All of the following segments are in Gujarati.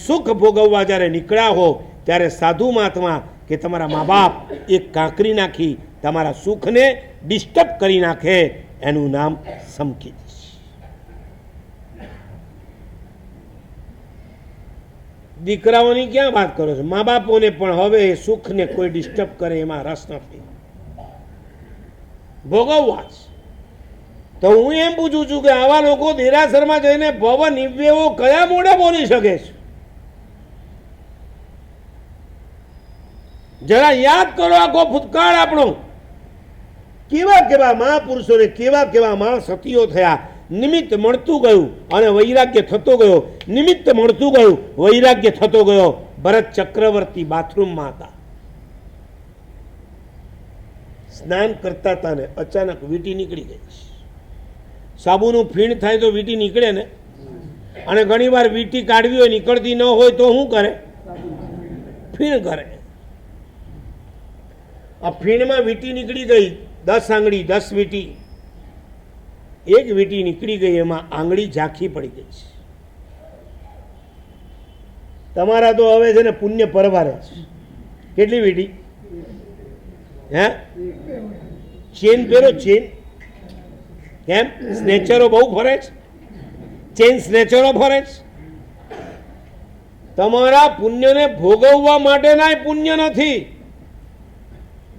સુખ ભોગવવા જ્યારે નીકળ્યા હો ત્યારે સાધુ મહાત્મા કે તમારા મા બાપ એક કાંકરી નાખી તમારા સુખને ડિસ્ટર્બ કરી નાખે એનું નામ સમકી. દીકરાઓની ક્યાં વાત કરો છો? મા બાપોને પણ હવે સુખને કોઈ ડિસ્ટર્બ કરે એમાં રસ નથી, ભોગવવા જ. તો હું એમ પૂછું છું કે આવા લોકો દેરાસરમાં જઈને ભવ નિવ્યવો કયા મોઢે બોલી શકે છે? જરા યાદ કરો આખો ભૂતકાળ આપણો. કેવા કેવા મહાપુરુષોને કેવા કેવા મહાસતીઓ થયા. નિમિત્ત મળતું ગયું અને વૈરાગ્ય થતો ગયો, નિમિત્ત મળતું ગયું વૈરાગ્ય થતો ગયો. ભરત ચક્રવર્તી બાથરૂમમાં હતા, સ્નાન કરતા હતા ને અચાનક વીંટી નીકળી ગઈ. સાબુનું ફીણ થાય તો વીંટી નીકળે ને, અને ઘણી વાર વીંટી કાઢવી હોય નીકળતી ન હોય તો શું કરે? ફીણ કરે. આ ફીણમાં વીંટી નીકળી ગઈ, 10 આંગળી 10 વીંટી. એક વીંટી નીકળી ગઈ, એમાં આંગળી ઝાંખી પડી ગઈ છે. તમારા તો હવે છે ને પુણ્ય પરવારે છે. કેટલી વીંટી? હે, ચેન પહેરો, ચેન. કેમ? સ્નેચરો બહુ ફરે છે, ચેન સ્નેચરો ફરે છે. તમારા પુણ્યને ભોગવવા માટેના પુણ્ય નથી.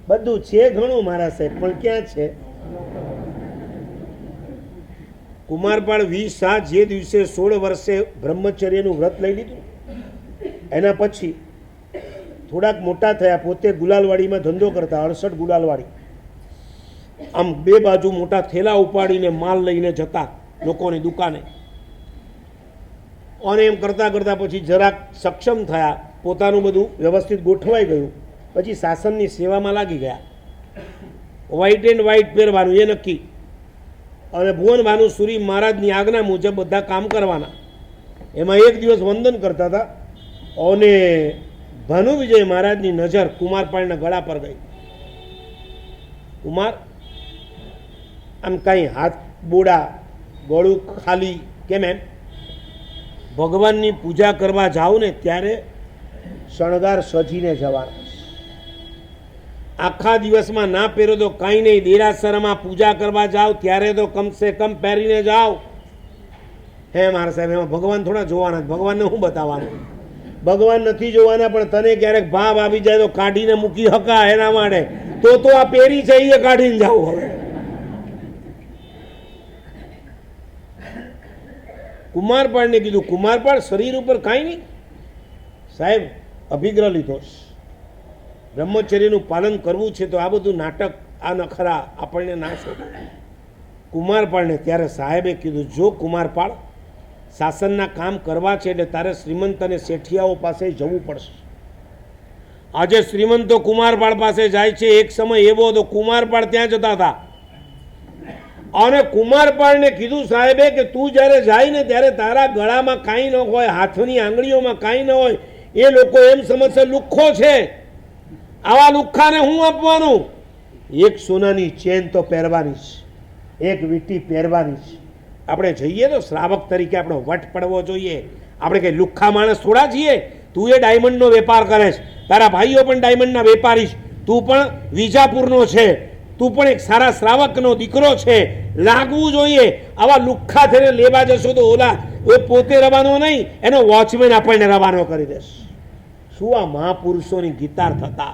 બધું છે ઘણું મારા સાહેબ, પણ ક્યાં છે? કુમારપાળ 20 જે દિવસે 16 વર્ષે બ્રહ્મચર્યનું વ્રત લઈ લીધું, એના પછી થોડાક મોટા થયા. પોતે ગુલાલવાડીમાં ધંધો કરતા, 68 ગુલાલવાડી. આમ બે બાજુ મોટા થેલા ઉપાડીને માલ લઈને જતા લોકોની દુકાને. અને એમ કરતાં કરતાં પછી જરાક સક્ષમ થયા, પોતાનું બધું વ્યવસ્થિત ગોઠવાઈ ગયું. પછી શાસનની સેવામાં લાગી ગયા. વ્હાઇટ એન્ડ વ્હાઇટ પહેરવાનું એ નક્કી, અને ભુવન ભાનુસુરી મહારાજની આજ્ઞા મુજબ બધા કામ કરવાના. એમાં એક દિવસ વંદન કરતા હતા અને ભાનુ વિજય મહારાજની નજર કુમારપાળના ગળા પર ગઈ. કુમાર આમ કાંઈ હાથ બોડા, ગળું ખાલી કેમ? એમ ભગવાનની પૂજા કરવા જાઓ ને ત્યારે શણગાર સજીને જવાના. આખા દિવસમાં ના પહેરો તો કાંઈ નહીં, દેરાસરમાં પૂજા કરવા જાઓ ત્યારે તો કમસે કમ પહેરીને જાઓ. હે મારા સાહેબ, એમાં ભગવાન થોડા જોવાના? ભગવાનને શું બતાવવાનું? ભગવાન નથી જોવાના, પણ તને ક્યારેક ભાવ આવી જાય તો કાઢીને મૂકી હકા. એના માટે તો આ પહેરી છે એ કાઢીને જાઓ. હવે કુમારપાળને કીધું, કુમારપાળ શરીર ઉપર કાંઈ નહીં સાહેબ, અભિગ્રહ લીધો છે, બ્રહ્મચર્યનું પાલન કરવું છે, તો આ બધું નાટક, આ નખરા આપણને ના શોધે. કુમારપાળને ત્યારે સાહેબે કીધું, જો કુમારપાળ શાસનના કામ કરવા છે એટલે તારે શ્રીમંત અને શેઠિયાઓ પાસે જવું પડશે. આજે શ્રીમંતો કુમારપાળ પાસે જાય છે, એક સમય એવો હતો કુમારપાળ ત્યાં જતા હતા. અને કુમારપાળને કીધું સાહેબે કે તું જ્યારે જાય ને ત્યારે તારા ગળામાં કાંઈ ન હોય, હાથની આંગળીઓમાં કાંઈ ન હોય. એ લોકો એમ સમજશે લુખ્ખો છે, આવા લુખ્ખાને હું આપવાનું? એક સોનાની ચેન તો પહેરવાની છે, એક વીંટી પહેરવાની છે. આપણે જઈએ તો શ્રાવક તરીકે આપણો વટ પડવો જોઈએ. આપણે કંઈ લુખ્ખા માણસ થોડા છીએ. તું એ ડાયમંડનો વેપાર કરે છે, તારા ભાઈઓ પણ ડાયમંડના વેપારી છે, તું પણ વિજાપુરનો છે, તું પણ એક સારા શ્રાવકનો દીકરો છે, લાગવું જોઈએ. આવા લુખ્ખા થઈને લેવા જશો તો ઓલા એ પોતે રવાનો નહીં, એનો વોચમેન આપણને રવાનો કરી દેશે. શું આ મહાપુરુષોની ગીતાર થતા?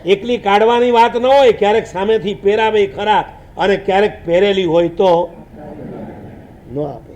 એકલી કાઢવાની વાત ન હોય, ક્યારેક સામેથી પહેરાવે ખરા, અને ક્યારેક પહેરેલી હોય તો ન આપે.